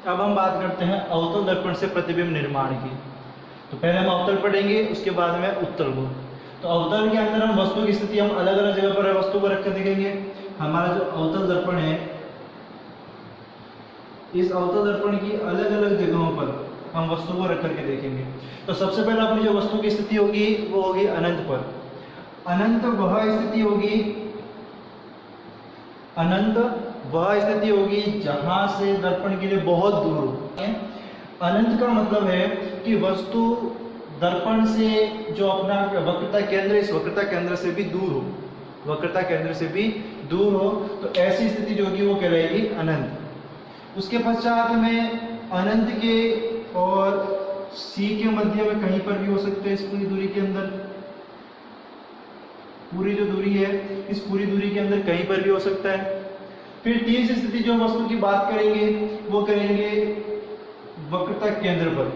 अब हम बात करते हैं अवतल दर्पण से प्रतिबिंब निर्माण की। तो पहले हम अवतल पढ़ेंगे, उसके बाद में उत्तल को। तो अवतल के अंदर हम वस्तु की स्थिति हम अलग अलग जगह पर वस्तु को रख कर देखेंगे। हमारा जो अवतल दर्पण है, इस अवतल दर्पण की अलग अलग जगहों पर हम वस्तु को रख करके देखेंगे। तो सबसे पहले अपनी जो वस्तु की स्थिति होगी वो होगी अनंत पर। अनंत वह स्थिति होगी, अनंत वह स्थिति होगी जहां से दर्पण के लिए बहुत दूर हो। अनंत का मतलब है कि वस्तु दर्पण से जो अपना वक्रता केंद्र, इस वक्रता केंद्र से भी दूर हो, वक्रता केंद्र से भी दूर हो, तो ऐसी स्थिति जो होगी वो कहलाएगी अनंत। उसके पश्चात में अनंत के और सी के मध्य में कहीं पर भी हो सकते हैं। इस पूरी दूरी के अंदर, पूरी जो दूरी है इस पूरी दूरी के अंदर कहीं पर भी हो सकता है। फिर तीसरी स्थिति जो वस्तु की बात करेंगे वो करेंगे वक्रता केंद्र पर।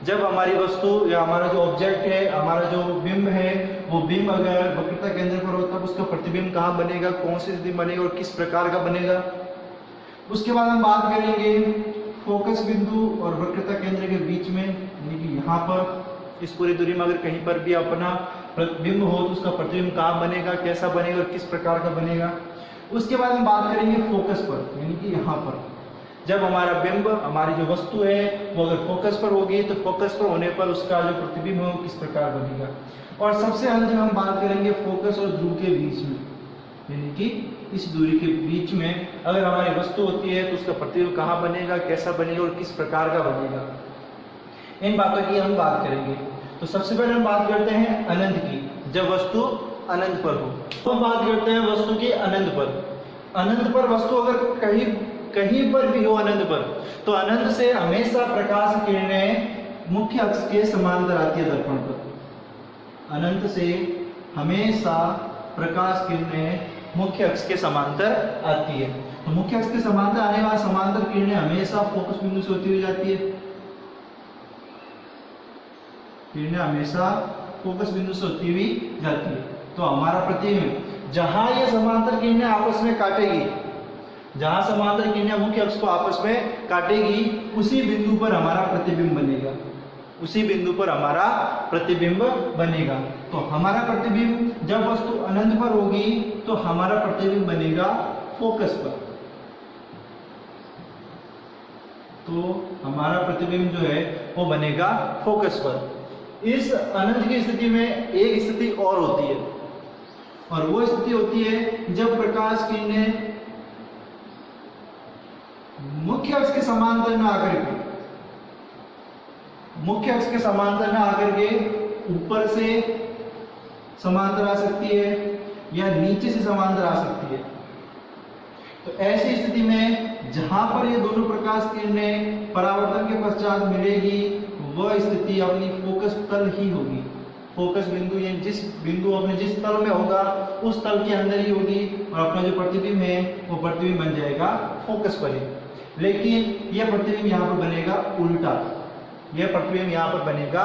जब हमारी वस्तु या हमारा जो ऑब्जेक्ट है, हमारा जो बिंब है, वो बिंब अगर वक्रता केंद्र पर हो तब उसका प्रतिबिंब कहाँ बनेगा, कौन सी स्थिति बनेगा और किस प्रकार का बनेगा। उसके बाद हम बात करेंगे फोकस बिंदु और वक्रता केंद्र के बीच में, यानी कि यहाँ पर इस पूरी दूरी में अगर कहीं पर भी अपना बिंब हो तो उसका प्रतिबिंब कहाँ बनेगा, कैसा बनेगा और किस प्रकार का बनेगा। उसके बाद हम बात करेंगे फोकस पर, यानी कि यहाँ पर जब हमारा बिंब, हमारी जो वस्तु है वो अगर फोकस पर होगी तो फोकस पर होने पर उसका जो प्रतिबिंब हो किस प्रकार बनेगा। और सबसे अंत में हम बात करेंगे फोकस और ध्रुव के बीच में, यानी कि इस दूरी के बीच में अगर हमारी वस्तु होती है तो उसका प्रतिबिंब कहाँ बनेगा, कैसा बनेगा और किस प्रकार का बनेगा। इन बातों की हम बात करेंगे। तो सबसे पहले हम बात करते हैं अनंत की, जब वस्तु अनंत पर हो। तो हम बात करते हैं वस्तु की अनंत पर। अनंत पर वस्तु अगर कहीं पर भी हो अनंत पर, तो अनंत से हमेशा प्रकाश किरणें मुख्य अक्ष के समांतर आती है दर्पण पर। अनंत से हमेशा प्रकाश किरणें मुख्य अक्ष के समांतर आती है। तो मुख्य अक्ष के समांतर आने वाली समांतर किरणें हमेशा फोकस बिंदु से होती हुई जाती है। किरणें हमेशा फोकस बिंदु से होती हुई जाती है। तो हमारा प्रतिबिंब जहां ये समांतर किरणें आपस में काटेगी, जहां समांतर किरणें मुख्य अक्ष को आपस में काटेगी, उसी बिंदु पर हमारा प्रतिबिंब बनेगा, उसी बिंदु पर हमारा प्रतिबिंब बनेगा। तो हमारा प्रतिबिंब जब वस्तु अनंत पर होगी तो हमारा प्रतिबिंब बनेगा फोकस पर। तो हमारा प्रतिबिंब जो है वो बनेगा फोकस पर। इस अनंत की स्थिति में एक स्थिति और होती है, और वो स्थिति होती है जब प्रकाश किरणें मुख्य अक्ष के समांतर न आकर के, मुख्य अक्ष के समांतर न आकर के ऊपर से समांतर आ सकती है या नीचे से समांतर आ सकती है। तो ऐसी स्थिति में जहां पर ये दोनों प्रकाश किरणें परावर्तन के पश्चात मिलेगी, वह स्थिति अपनी फोकस तल ही होगी। फोकस बिंदु यानी जिस बिंदु अपने जिस तल में होगा उस तल के अंदर ही होगी, और अपना जो प्रतिबिंब है वो प्रतिबिंब बन जाएगा फोकस पर ही। लेकिन यह प्रतिबिंब यहाँ पर बनेगा उल्टा, यह प्रतिबिंब यहाँ पर बनेगा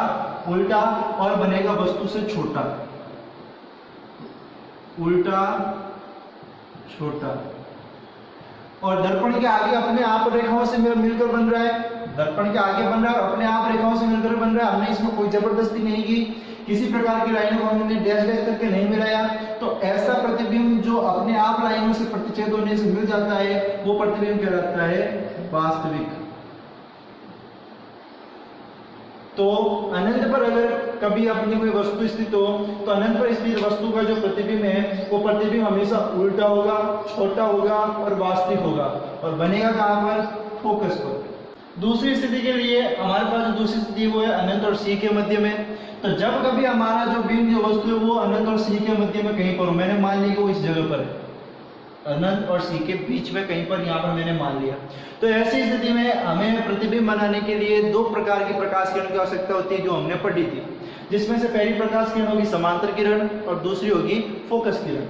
उल्टा और बनेगा वस्तु से छोटा, उल्टा छोटा। और दर्पण के आगे अपने आप रेखाओं से मिलकर बन रहा है, दर्पण के आगे बन रहा है, अपने आप रेखाओं से मिलकर बन रहा है। हमने इसमें कोई जबरदस्ती नहीं की, किसी प्रकार की लाइनों को हमने डैश डैश करके नहीं मिलाया। तो ऐसा प्रतिबिंब जो अपने आप लाइनों से प्रतिच्छेद होने से मिल जाता है वो प्रतिबिंब कहलाता है वास्तविक। तो अनंत पर अगर कभी अपनी कोई वस्तु स्थित हो तो अनंत पर स्थित वस्तु का जो प्रतिबिंब है वो प्रतिबिंब हमेशा उल्टा होगा, छोटा होगा और वास्तविक होगा, और बनेगा कहां पर, फोकस पर। दूसरी स्थिति के लिए हमारे पास जो दूसरी स्थिति वो है अनंत और सी के मध्य में। तो जब कभी हमारा जो बिंब जो वस्तु है वो अनंत और सी के मध्य में कहीं पर हो, मैंने मान लिया कि वो इस जगह पर है, अनंत और सी के बीच में कहीं पर यहाँ पर मैंने मान लिया। तो ऐसी स्थिति में हमें प्रतिबिंब बनाने के लिए दो प्रकार की प्रकाश किरण की आवश्यकता होती है जो हमने पढ़ी थी, जिसमें से पहली प्रकाश किरण होगी समांतर किरण और दूसरी होगी फोकस किरण।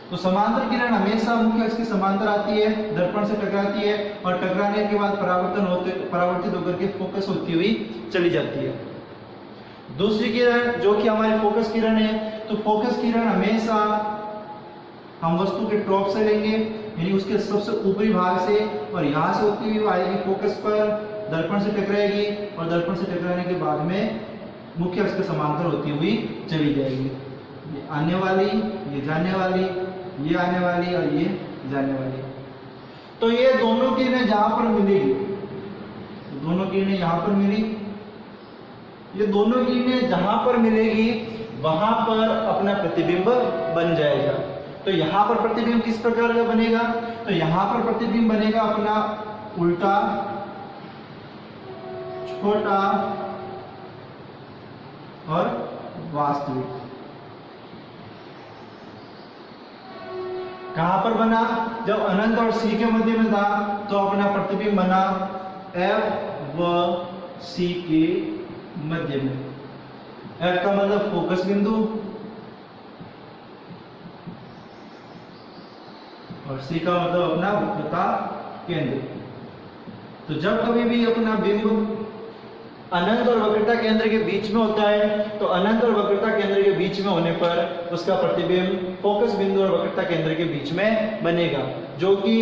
तो समांतर किरण हमेशा मुख्य अक्ष के समांतर आती है, दर्पण से टकराती है और टकराने के बाद परावर्तित होकर के फोकस होती हुई चली जाती है। दूसरी किरण जो कि हमारी फोकस किरण है, तो फोकस किरण हमेशा हम वस्तु के टॉप से लेंगे यानी उसके सबसे ऊपरी भाग से, और यहाँ से होती हुई आएगी फोकस पर, दर्पण से टकराएगी और दर्पण से टकराने के बाद में मुख्य अक्ष के समांतर होती हुई चली जाएगी। ये आने वाली, ये जाने वाली, ये आने वाली और ये जाने वाली। तो ये दोनों किरणें जहां पर मिलेगी, दोनों किरणें यहां पर मिली, ये दोनों किरणें जहां पर मिलेगी वहां पर अपना प्रतिबिंब बन जाएगा। तो यहां पर प्रतिबिंब किस प्रकार का बनेगा? तो यहां पर प्रतिबिंब बनेगा अपना उल्टा, छोटा और वास्तविक। कहां पर बना? जब अनंत और सी के मध्य में था तो अपना प्रतिबिंब बना F व C के मध्य में। F का मतलब फोकस बिंदु और C का मतलब अपना वक्रता केंद्र। तो जब कभी भी अपना बिंब अनंत और वक्रता केंद्र के बीच में होता है तो अनंत और वक्रता केंद्र के बीच में होने पर उसका प्रतिबिंब फोकस बिंदु और वक्रता केंद्र के बीच में बनेगा, जो कि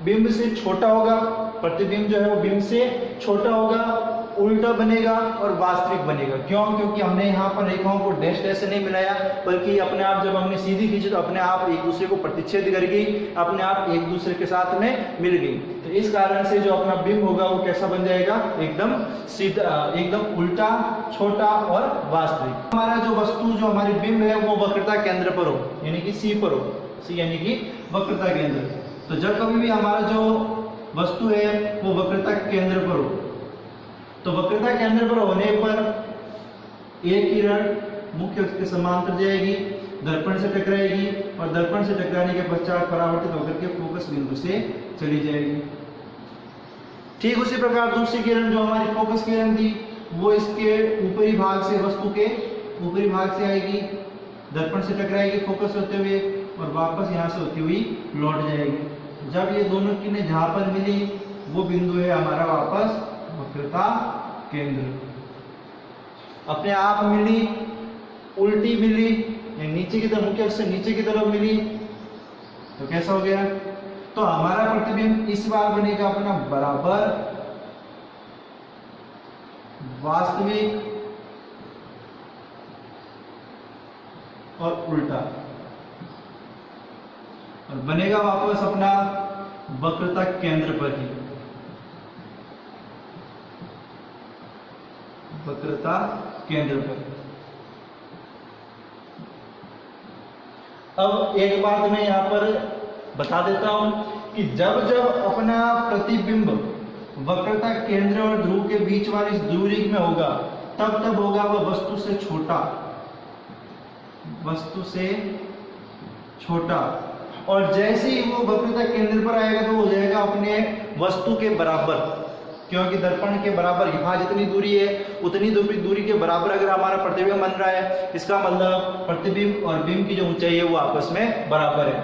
बिंब से छोटा होगा। प्रतिबिंब जो है वो बिंब से छोटा होगा, उल्टा बनेगा और वास्तविक बनेगा। क्यों? क्योंकि हमने यहाँ पर रेखाओं को डैश डैश से नहीं मिलाया, बल्कि अपने आप जब हमने सीधी खींची तो अपने आप एक दूसरे को प्रतिच्छेद कर गई, अपने आप एक दूसरे के साथ में मिल गई। तो इस कारण से जो अपना बिंब होगा वो कैसा बन जाएगा? एकदम सीधा, एकदम उल्टा, छोटा और वास्तविक। हमारा जो वस्तु, जो हमारी बिंब है वो वक्रता केंद्र पर हो, यानी कि सी पर हो, सी यानी कि वक्रता केंद्र। तो जब कभी भी हमारा जो वस्तु है वो वक्रता केंद्र पर हो, तो वक्रता केंद्र पर होने पर एक किरण मुख्य अक्ष के समांतर जाएगी, दर्पण से टकराएगी और दर्पण से टकराने के पश्चात परावर्तित होकर के फोकस बिंदु से चली जाएगी। ठीक उसी प्रकार दूसरी किरण जो हमारी फोकस किरण थी वो इसके ऊपरी भाग से, वस्तु के ऊपरी भाग से आएगी, दर्पण से टकराएगी फोकस होते हुए और वापस यहाँ से होती हुई लौट जाएगी। जब ये दोनों किरणें जहां पर मिली वो बिंदु है हमारा वापस वक्रता केंद्र। अपने आप मिली, उल्टी मिली, नीचे की तरफ, मुख्य अक्ष से नीचे की तरफ मिली, तो कैसा हो गया? तो हमारा प्रतिबिंब इस बार बनेगा अपना बराबर, वास्तविक और उल्टा, और बनेगा वापस अपना वक्रता केंद्र पर ही, वक्रता केंद्र पर। अब एक बात मैं यहाँ पर बता देता हूं कि जब जब अपना प्रतिबिंब वक्रता केंद्र और ध्रुव के बीच वाली दूरी में होगा तब तब होगा वह वस्तु से छोटा, वस्तु से छोटा, और जैसे ही वो वक्रता केंद्र पर आएगा तो हो जाएगा अपने वस्तु के बराबर, क्योंकि दर्पण के बराबर यहाँ जितनी दूरी है उतनी दूरी के बराबर अगर हमारा प्रतिबिंब बन रहा है, इसका मतलब प्रतिबिंब और बिंब की जो ऊंचाई है वो आपस में बराबर है।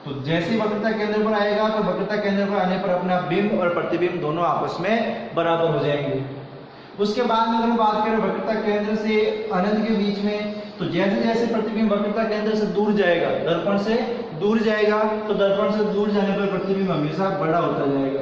तो जैसे ही वक्रता केंद्र पर आएगा तो वक्रता केंद्र पर आने पर अपना बिंब और प्रतिबिंब दोनों आपस में बराबर हो जाएंगे। उसके बाद में अगर हम बात करें वक्रता केंद्र से अनंत के बीच में, तो जैसे जैसे प्रतिबिंब वक्रता केंद्र से दूर जाएगा, दर्पण से दूर जाएगा, तो दर्पण से दूर जाने पर प्रतिबिंब हमेशा बड़ा होता जाएगा,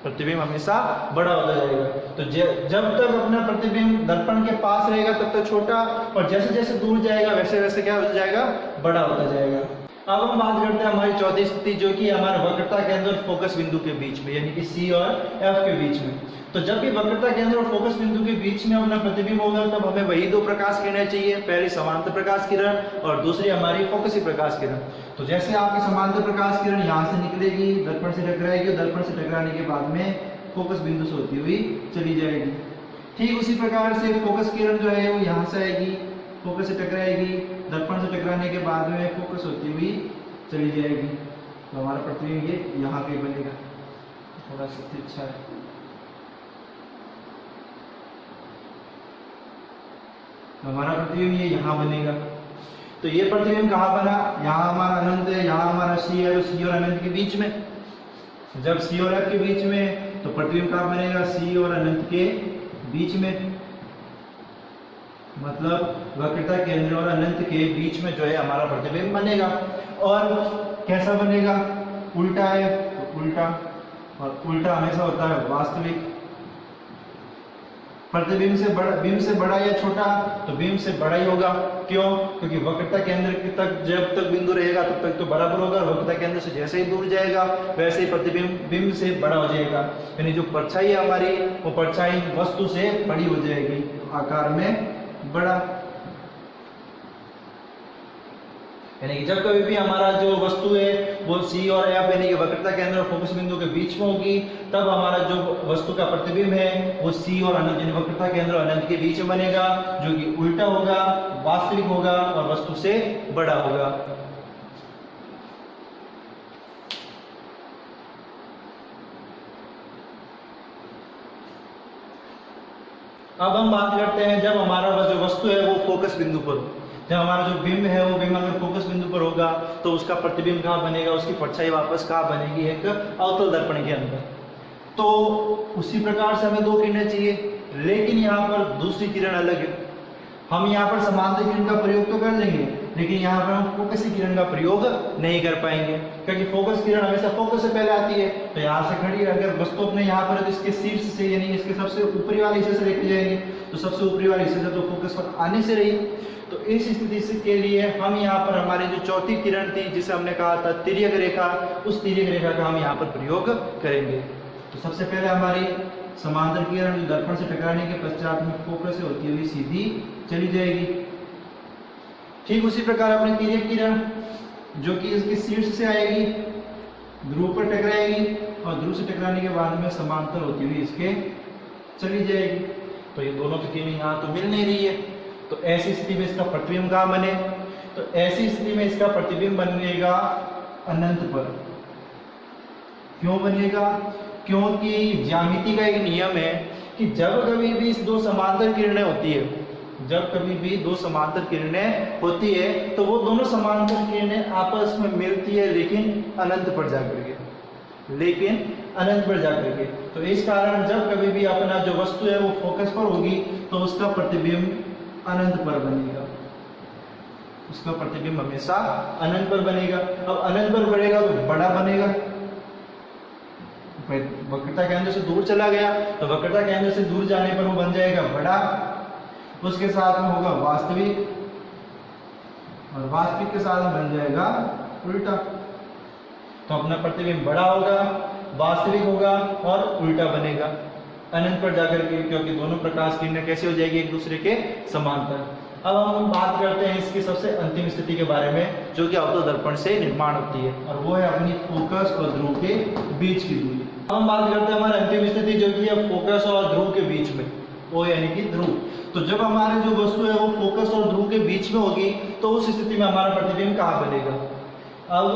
प्रतिबिंब हमेशा बड़ा होता जाएगा। तो जब तक अपना प्रतिबिंब दर्पण के पास रहेगा तब तक छोटा, और जैसे जैसे दूर जाएगा वैसे वैसे क्या हो जाएगा? बड़ा होता जाएगा। अब हम बात करते हैं हमारी चौथी स्थिति, जो कि हमारे वक्रता केंद्र और फोकस बिंदु के बीच में, यानी कि C और F के बीच में। तो जब भी वक्रता केंद्र और फोकस बिंदु के बीच में अपना प्रतिबिंब होगा तब हमें वही दो प्रकाश किरणें चाहिए, पहली समांतर प्रकाश किरण और दूसरी हमारी फोकसी प्रकाश किरण। तो जैसे आपकी समांतर प्रकाश किरण यहाँ से निकलेगी, दर्पण से टकराएगी, दर्पण से टकराने के बाद में फोकस बिंदु से होती हुई चली जाएगी। ठीक उसी प्रकार से फोकस किरण जो है वो यहाँ से आएगी, फोकस से टकराएगी, दर्पण से टकराने के बाद में फोकस होती हुई चली जाएगी। तो हमारा प्रतिबिंब ये यहाँ पे बनेगा, थोड़ा सा अच्छा है। तो हमारा प्रतिबिंब ये यहाँ बनेगा। तो ये प्रतिबिंब कहाँ बना? यहाँ हमारा अनंत है, यहाँ हमारा C है, तो C और अनंत के बीच में। जब C और F के बीच में तो प्रतिबिंब कहाँ बनेगा? C और अनंत के बीच में, मतलब वक्रता केंद्र और अनंत के बीच में जो है हमारा प्रतिबिंब बनेगा। और कैसा बनेगा, उल्टा है तो उल्टा, और उल्टा हमेशा होता है वास्तविक। प्रतिबिंब से बड़ा या छोटा, तो बिंब से बड़ा ही होगा। क्यों? क्योंकि वक्रता केंद्र तक जब तक बिंदु रहेगा तब तक तो बराबर होगा, और वक्रता केंद्र से जैसे ही दूर जाएगा वैसे ही प्रतिबिंब बिंब से बड़ा हो जाएगा। यानी जो परछाई है हमारी, वो परछाई वस्तु से बड़ी हो जाएगी, आकार में बड़ा। यानी कि जब कभी भी हमारा जो वस्तु है वो C और F यानी कि वक्रता केंद्र और फोकस बिंदु के बीच में होगी, तब हमारा जो वस्तु का प्रतिबिंब है वो C और अनंत यानी वक्रता केंद्र और अनंत के बीच में बनेगा, जो कि उल्टा होगा, वास्तविक होगा और वस्तु से बड़ा होगा। अब हम बात करते हैं जब हमारा जो वस्तु है वो फोकस बिंदु पर हो। जब हमारा जो बिंब है वो बिंब अगर फोकस बिंदु पर होगा तो उसका प्रतिबिंब कहाँ बनेगा, उसकी परछाई वापस कहाँ बनेगी, एक अवतल दर्पण के अंदर। तो उसी प्रकार से हमें दो किरणें चाहिए, लेकिन यहाँ पर दूसरी किरण अलग है। हम यहाँ पर समांतर किरण का प्रयोग तो कर लेंगे, लेकिन यहाँ पर हम फोकस किरण का प्रयोग नहीं कर पाएंगे, क्योंकि फोकस किरण हमेशा फोकस से पहले आती है। तो यहाँ से खड़ी अगर वस्तु अपने यहाँ पर तो इसके शीर्ष से यानी इसके सबसे ऊपरी वाले हिस्से से लेके जाएंगे, तो सबसे ऊपरी वाले हिस्से से तो फोकस पर आने से रही। तो इस स्थिति से के लिए हम यहाँ पर हमारी जो चौथी किरण थी जिसे हमने कहा था तिर्यक रेखा, उस तिर्यक रेखा का हम यहाँ पर प्रयोग करेंगे। तो सबसे पहले हमारी समांतर किरण दर्पण से टकराने के पश्चात में फोकस से होती हुई सीधी चली जाएगी। ठीक उसी प्रकार अपनी तिर्यक किरण जो कि इसके शीर्ष से आएगी, ध्रुव पर टकराएगी और ध्रुव से टकराने के बाद में समांतर होती हुई इसके चली जाएगी। तो ये दोनों की किरण यहाँ तो मिल नहीं रही है, तो ऐसी स्थिति में इसका प्रतिबिंब कहाँ बने, तो ऐसी स्थिति में इसका प्रतिबिंब बनेगा अनंत पर। क्यों बनेगा? क्योंकि ज्यामिति का एक नियम है कि जब कभी भी इस दो समांतर किरणें होती है, जब कभी भी दो समांतर किरणें होती है तो वो दोनों समांतर किरणें आपस में मिलती है, लेकिन अनंत पर जाकर के। तो इस कारण जब कभी भी अपना जो वस्तु है वो फोकस पर होगी तो उसका प्रतिबिंब अनंत पर बनेगा, उसका प्रतिबिंब हमेशा अनंत पर बनेगा। अब अनंत पर बढ़ेगा तो बड़ा बनेगा। वक्रता केंद्र से दूर चला गया तो वक्रता केंद्र से दूर जाने पर वो बन जाएगा बड़ा, उसके साथ में होगा वास्तविक, और वास्तविक के साथ में बन जाएगा उल्टा। तो अपना प्रतिबिंब बड़ा होगा, वास्तविक होगा और उल्टा बनेगा अनंत पर जाकर के, क्योंकि दोनों प्रकाश किरणें कैसे हो जाएगी एक दूसरे के समांतर। अब हम बात करते हैं इसकी सबसे अंतिम स्थिति के बारे में, जो कि अवतल दर्पण से निर्माण होती है, और वो है अपनी फोकस और ध्रुव के बीच की दूरी। अब हम बात करते हैं हमारी अंतिम स्थिति जो कि है फोकस और ध्रुव के बीच में, वो यानी कि ध्रुव। तो जब हमारे जो वस्तु है वो फोकस और ध्रुव के बीच में होगी तो उस स्थिति में हमारा प्रतिबिंब कहाँ बनेगा? अब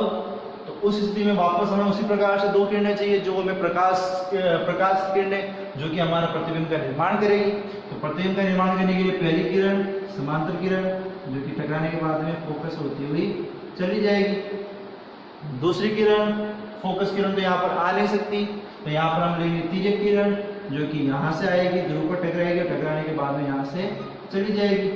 तो उस स्थिति में वापस हमें उसी प्रकार से दो किरणें चाहिए जो हमें प्रकाश किरणें जो कि हमारा प्रतिबिंब का निर्माण करेगी। तो प्रतिबिंब का निर्माण करने के लिए पहली किरण समांतर किरण जो कि टकराने के बाद में फोकस होती हुई चली जाएगी। दूसरी किरण फोकस किरण तो यहाँ पर आ नहीं सकती, तो यहाँ पर हम लेंगे तिर्यक किरण जो कि यहाँ से आएगी, ध्रुव पर टकराएगी, टकराने के बाद में यहाँ से चली जाएगी।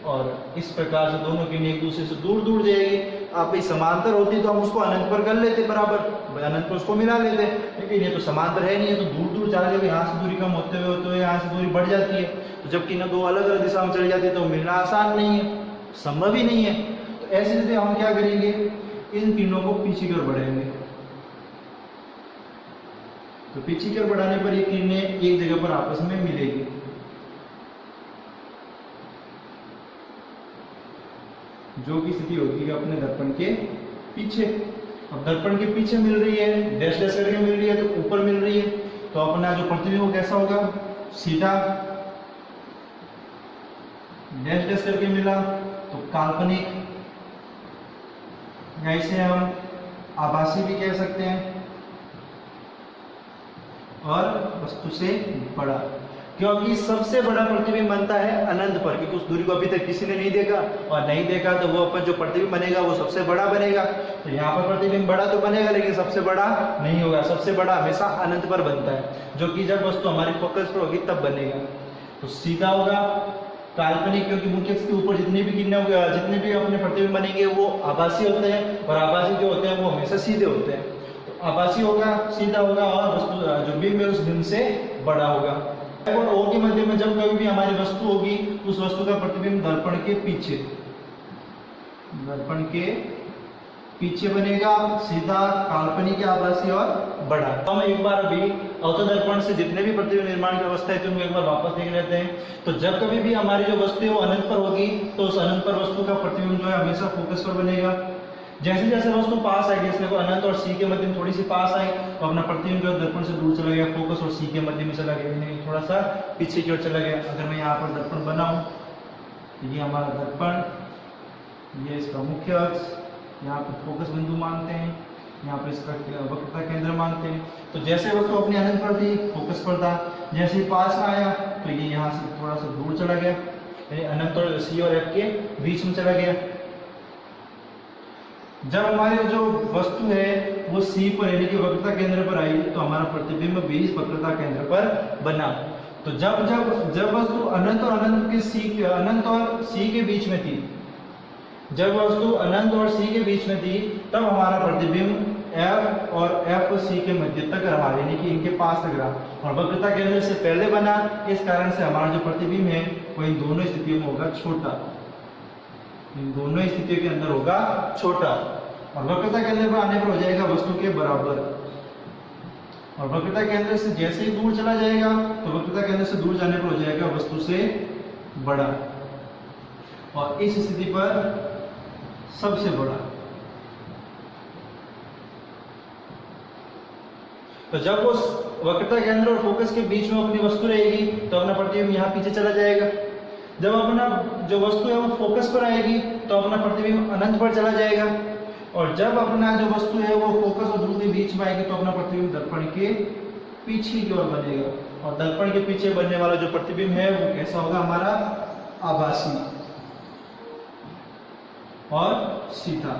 और इस प्रकार से दोनों किरणें एक दूसरे से दूर दूर जाएगी। आप भाई समांतर होती तो हम उसको अनंत पर कर लेते बराबर, अनंत पर उसको मिला लेते, लेकिन ये तो समांतर है नहीं है, तो दूर दूर जा रहे, यहाँ से दूरी कम होते हुए यहाँ से दूरी बढ़ जाती है। तो जबकि ना दो अलग अलग दिशा में चली जाती है तो मिलना आसान नहीं है, संभव ही नहीं है। तो ऐसे स्थिति हम क्या करेंगे, इन किरणों को पीछे की ओर बढ़ाएंगे। तो पीछे की ओर बढ़ाने पर ये किरणें एक जगह पर आपस में मिलेगी। जो की स्थिति होती है अपने दर्पण के पीछे। अब दर्पण के पीछे मिल रही है, डैश डैश करके मिल रही है, तो ऊपर मिल रही है, तो अपना जो प्रतिबिंब वो कैसा होगा, सीधा। डैश डैश करके मिला तो काल्पनिक, ऐसे हम आभासी भी कह सकते हैं, और वस्तु से बड़ा, क्योंकि सबसे बड़ा प्रतिबिंब बनता है अनंत पर, क्योंकि उस दूरी को अभी तक किसी ने नहीं देखा, और नहीं देखा तो वो अपन जो प्रतिबिंब बनेगा वो सबसे बड़ा बनेगा। तो यहाँ पर प्रतिबिंब बड़ा तो बनेगा लेकिन सबसे बड़ा नहीं होगा, सबसे बड़ा हमेशा अनंत पर बनता है, जो कि जब वस्तु हमारी फोकस पर होगी तब बनेगा। तो सीधा होगा, काल्पनिक क्योंकि मुख्य अक्ष के ऊपर जितने भी अपने प्रतिबिंब बनेंगे वो आभासी होते हैं, और आभासी जो होते हैं वो हमेशा सीधे होते हैं। तो आभासी होगा, सीधा होगा, और वस्तु जो बिंब है उस बिंब से बड़ा होगा। और ओ के मध्य में जब कभी भी हमारी वस्तु होगी उस वस्तु का प्रतिबिंब दर्पण के पीछे बनेगा, सीधा, काल्पनिक, आभासी और बड़ा। तो हम एक बार अभी अवतल दर्पण से जितने भी प्रतिबिंब निर्माण की अवस्था है तो उनको एक बार वापस देख लेते हैं। तो जब कभी भी हमारी जो वस्तु है वो अनंत पर होगी तो उस अनंत पर वस्तु का प्रतिबिंब जो है हमेशा फोकस पर बनेगा। जैसे जैसे वस्तु पास आएगी, इसमें अनंत और सी के मध्य में थोड़ी सी पास आई तो अपना प्रतिबिंब जो दर्पण से दूर चला गया, फोकस और सी के मध्य में चला गया, यानी थोड़ा सा पीछे की ओर चला गया। अगर मैं यहाँ पर दर्पण बनाऊं तो ये हमारा दर्पण, ये इसका मुख्य अक्ष, यहाँ पर फोकस बिंदु मानते हैं, यहाँ पर इसका वक्रता केंद्र मानते हैं। तो जैसे वस्तु अपने अनंत पर थी, फोकस पर था, जैसे ही पास आया तो ये यहाँ से थोड़ा सा दूर चला गया, यानी अनंत और सी और एफ के बीच में चला गया। जब हमारी जो वस्तु है वो सी पर यानी कि वक्रता केंद्र पर आई तो हमारा प्रतिबिंब भी इस वक्रता केंद्र पर बना। तो जब वस्तु अनंत और सी के बीच में थी, जब वस्तु अनंत और सी के बीच में थी तब हमारा प्रतिबिंब F और F और C के मध्य तक रहा, यानी कि इनके पास तक रहा, और वक्रता केंद्र से पहले बना। इस कारण से हमारा जो प्रतिबिंब है वो इन दोनों स्थितियों में होगा छोटा, इन दोनों स्थितियों के अंदर होगा छोटा, और वक्रता केंद्र पर आने पर हो जाएगा वस्तु के बराबर। और वक्रता केंद्र से जैसे ही दूर चला जाएगा तो वक्रता केंद्र से दूर जाने पर हो जाएगा वस्तु से बड़ा, और इस स्थिति पर सबसे बड़ा। तो जब उस वक्रता केंद्र और फोकस के बीच में अपनी वस्तु रहेगी तो अपना प्रतिबिंब यहाँ पीछे चला जाएगा। जब अपना जो वस्तु है वो फोकस पर आएगी तो अपना प्रतिबिंब अनंत पर चला जाएगा, और जब अपना जो वस्तु है वो फोकस और ध्रुव के बीच में आएगी तो अपना प्रतिबिंब दर्पण के पीछे की ओर बनेगा, और दर्पण के पीछे बनने वाला जो प्रतिबिंब है वो कैसा होगा, हमारा आभासी और सीधा।